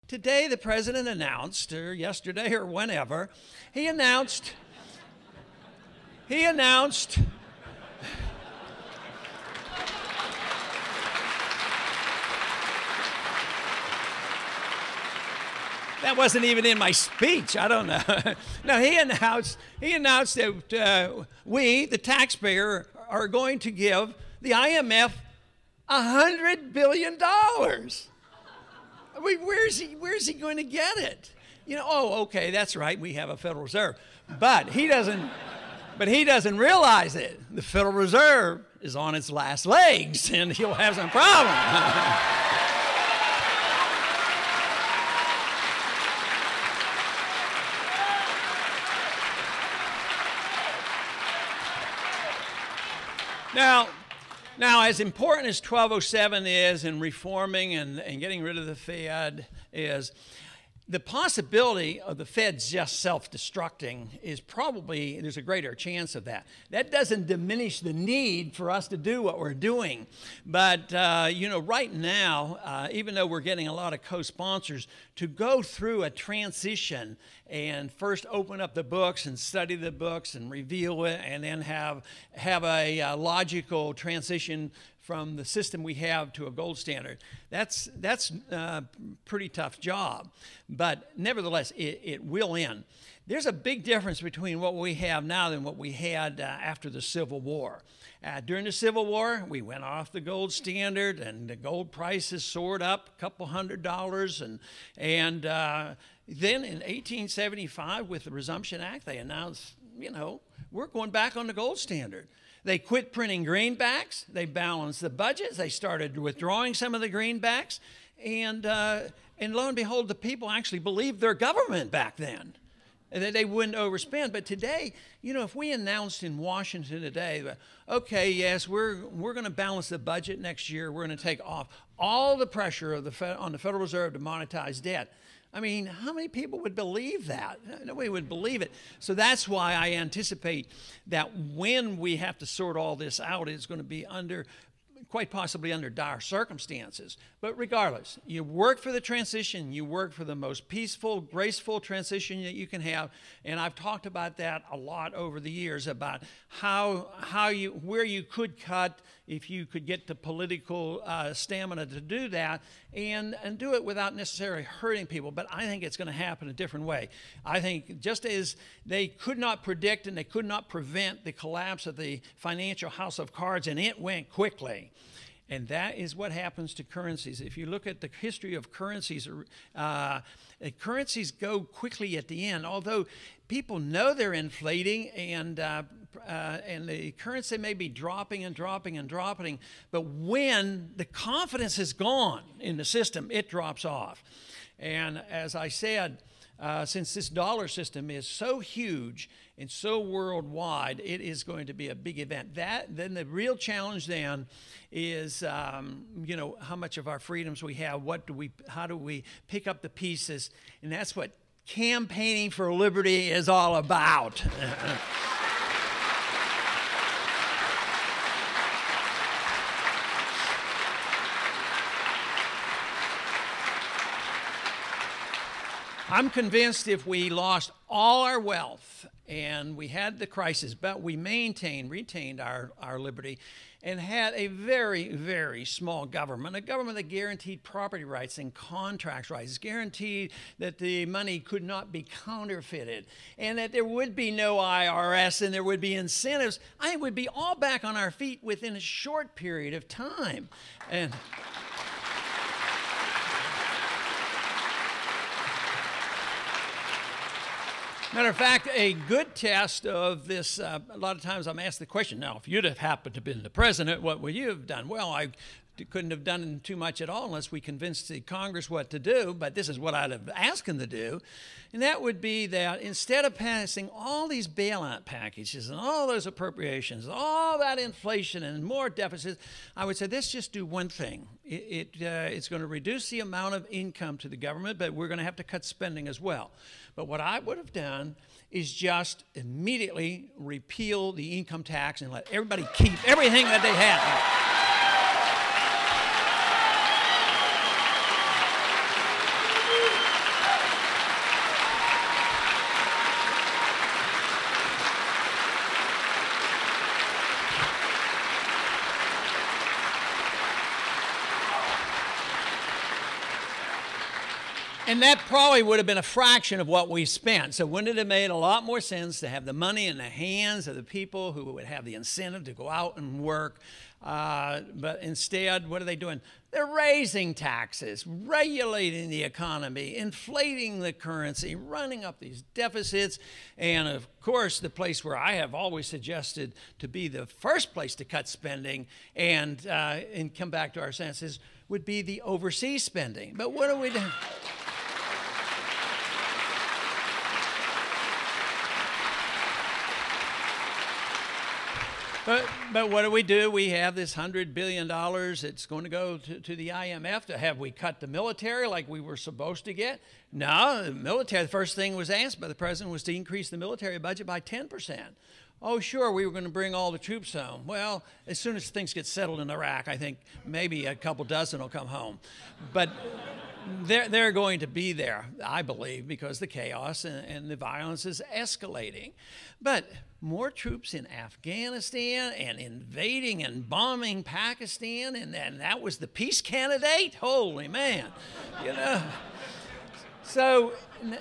today the president announced, or yesterday or whenever, he announced that wasn't even in my speech. I don't know. No, he announced that we, the taxpayer, are going to give the IMF $100 billion. I mean, where's he going to get it? You know, oh, okay, that's right. We have a Federal Reserve, but he doesn't realize it. The Federal Reserve is on its last legs, and he'll have some problems. Now, as important as 1207 is in reforming and getting rid of the Fed is, the possibility of the Fed's just self-destructing is probably, there's a greater chance of that. That doesn't diminish the need for us to do what we're doing. But, you know, right now, even though we're getting a lot of co-sponsors, to go through a transition and first open up the books and study the books and review it and then have a logical transition from the system we have to a gold standard, that's a pretty tough job. But nevertheless, it will end. There's a big difference between what we have now than what we had after the Civil War. During the Civil War, we went off the gold standard, and the gold prices soared up a couple $100. And then in 1875, with the Resumption Act, they announced, you know, we're going back on the gold standard. They quit printing greenbacks. They balanced the budgets. They started withdrawing some of the greenbacks. And lo and behold, the people actually believed their government back then, and that they wouldn't overspend. But today, you know, if we announced in Washington today that, okay, yes, we're going to balance the budget next year, we're going to take off all the pressure of on the Federal Reserve to monetize debt, I mean, how many people would believe that? Nobody would believe it. So that's why I anticipate that when we have to sort all this out, it's going to be quite possibly under dire circumstances. But regardless, you work for the transition, you work for the most peaceful, graceful transition that you can have. And I've talked about that a lot over the years, about where you could cut if you could get the political stamina to do that, and do it without necessarily hurting people. But I think it's going to happen a different way. I think just as they could not predict and they could not prevent the collapse of the financial house of cards, and it went quickly. And that is what happens to currencies. If you look at the history of currencies, currencies go quickly at the end. Although people know they're inflating, and the currency may be dropping and dropping and dropping, but when the confidence is gone in the system, it drops off. And as I said, since this dollar system is so huge and so worldwide, it is going to be a big event. Then the real challenge then is, you know, how much of our freedoms we have, how do we pick up the pieces, and that's what campaigning for liberty is all about. I'm convinced if we lost all our wealth and we had the crisis, but we retained our liberty, and had a very, very small government, a government that guaranteed property rights and contract rights, guaranteed that the money could not be counterfeited, and that there would be no IRS and there would be incentives, I think we'd be all back on our feet within a short period of time. And matter of fact, a good test of this, a lot of times I'm asked the question, now, if you'd have happened to have been the president, what would you have done? Well, I couldn't have done too much at all unless we convinced the Congress what to do, but this is what I'd have asked them to do. And that would be that instead of passing all these bailout packages and all those appropriations, all that inflation and more deficits, I would say, let's just do one thing. It's going to reduce the amount of income to the government, but we're going to have to cut spending as well. But what I would have done is just immediately repeal the income tax and let everybody keep everything that they had. And that probably would have been a fraction of what we spent. So wouldn't it have made a lot more sense to have the money in the hands of the people who would have the incentive to go out and work? But instead, what are they doing? They're raising taxes, regulating the economy, inflating the currency, running up these deficits. And of course, the place where I have always suggested to be the first place to cut spending and come back to our senses would be the overseas spending. But what are we doing? But what do? We have this $100 billion that's going to go to the IMF. Have we cut the military like we were supposed to get? No, the military, the first thing was asked by the president was to increase the military budget by 10%. Oh, sure, we were going to bring all the troops home. Well, as soon as things get settled in Iraq, I think maybe a couple dozen will come home. But they're going to be there, I believe, because the chaos and the violence is escalating. But more troops in Afghanistan and invading and bombing Pakistan, and that was the peace candidate? Holy man, you know. So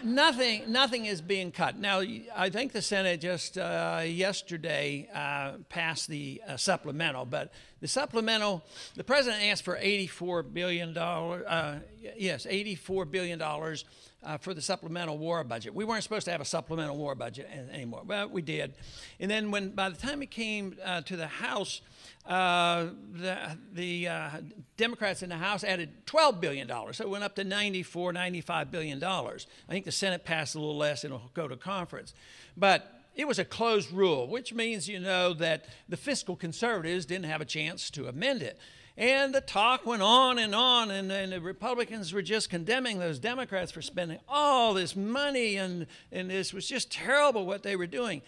nothing is being cut. Now, I think the Senate just yesterday passed the supplemental, but the supplemental, the president asked for $84 billion, yes, $84 billion for the supplemental war budget. We weren't supposed to have a supplemental war budget anymore, but we did. And then by the time it came to the House, the Democrats in the House added $12 billion. So it went up to $95 billion. I think the Senate passed a little less and it'll go to conference. But it was a closed rule, which means, you know, that the fiscal conservatives didn't have a chance to amend it. And the talk went on, and the Republicans were just condemning those Democrats for spending all this money, and this was just terrible what they were doing.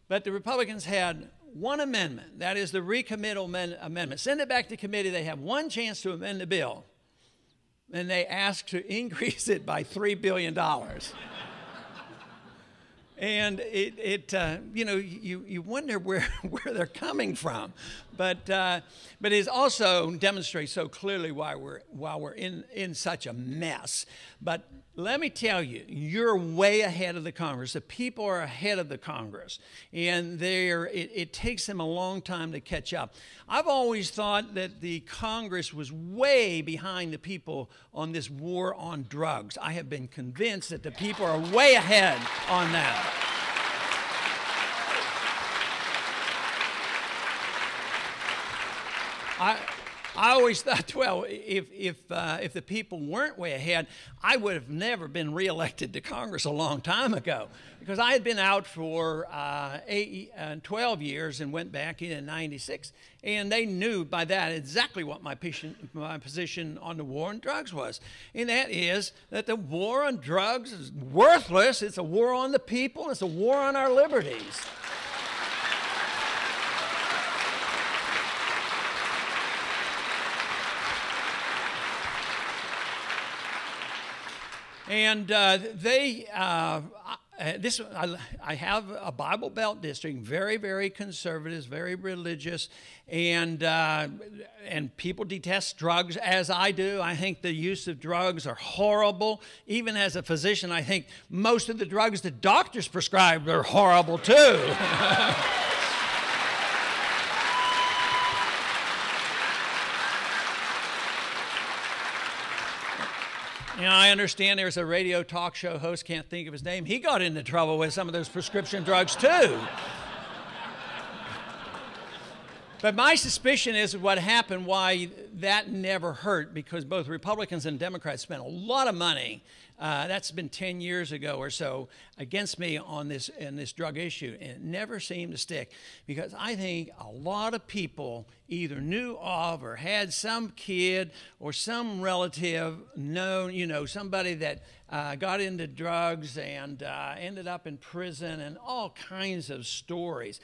But the Republicans had one amendment. That is the recommittal amendment. Send it back to committee. They have one chance to amend the bill. And they asked to increase it by $3 billion. And you know, you wonder where they're coming from. But it also demonstrates so clearly why we're in such a mess. But let me tell you, you're way ahead of the Congress. The people are ahead of the Congress, and it takes them a long time to catch up. I've always thought that the Congress was way behind the people on this war on drugs. I have been convinced that the people are way ahead on that. I always thought, well, if the people weren't way ahead, I would have never been reelected to Congress a long time ago, because I had been out for 12 years and went back in '96, and they knew by that exactly what my position on the war on drugs was, and that is that the war on drugs is worthless. It's a war on the people. It's a war on our liberties. And I have a Bible Belt district, very, very conservative, very religious, and people detest drugs, as I do. I think the use of drugs are horrible. Even as a physician, I think most of the drugs that doctors prescribe are horrible too. You know, I understand there's a radio talk show host, can't think of his name. He got into trouble with some of those prescription drugs too. But my suspicion is what happened, why that never hurt, because both Republicans and Democrats spent a lot of money. That's been 10 years ago or so against me on this drug issue, and it never seemed to stick, because I think a lot of people either knew of or had some kid or some relative known, you know, somebody that got into drugs and ended up in prison, and all kinds of stories.